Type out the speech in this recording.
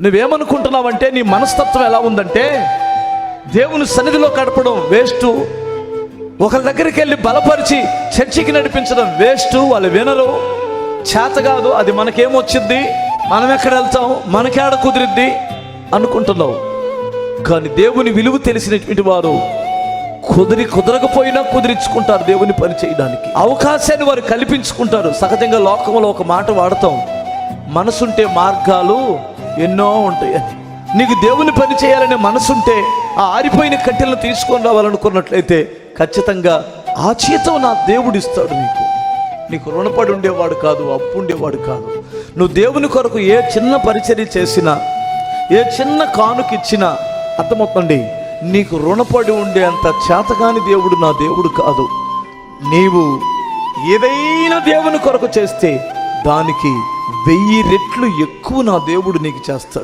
నువ్వేమనుకుంటున్నావంటే నీ మనస్తత్వం ఎలా ఉందంటే దేవుని సన్నిధిలో గడపడం వేస్ట్, ఒకరి దగ్గరికి వెళ్ళి బలపరిచి చర్చికి నడిపించడం వేస్ట్, వాళ్ళు వినరు, చేత కాదు, అది మనకేమొచ్చింది, మనం ఎక్కడ వెళ్తాం, మనకేడ కుదిరిద్ది అనుకుంటున్నావు. కానీ దేవుని విలువ తెలిసినటువంటి వారు కుదరకపోయినా కుదిరించుకుంటారు. దేవుని పని చేయడానికి అవకాశాన్ని వారు కల్పించుకుంటారు. సహజంగా లోకంలో ఒక మాట వాడతాం, మనసుంటే మార్గాలు ఎన్నో ఉంటాయి. నీకు దేవుని పని చేయాలనే మనసుంటే ఆ ఆరిపోయిన కట్టెలను తీసుకొని రావాలనుకున్నట్లయితే ఖచ్చితంగా ఆ జీతం నా దేవుడు ఇస్తాడు. నీకు రుణపడి ఉండేవాడు కాదు, అప్పు ఉండేవాడు కాదు. నువ్వు దేవుని కొరకు ఏ చిన్న పరిచర్య చేసినా, ఏ చిన్న కానుకిచ్చినా అర్థమవుతుంది, నీకు రుణపడి ఉండే అంత చేతగాని దేవుడు నా దేవుడు కాదు. నీవు ఏదైనా దేవుని కొరకు చేస్తే దానికి 1000 రెట్లు ఎక్కువ నా దేవుడు నీకు చేస్తాడు.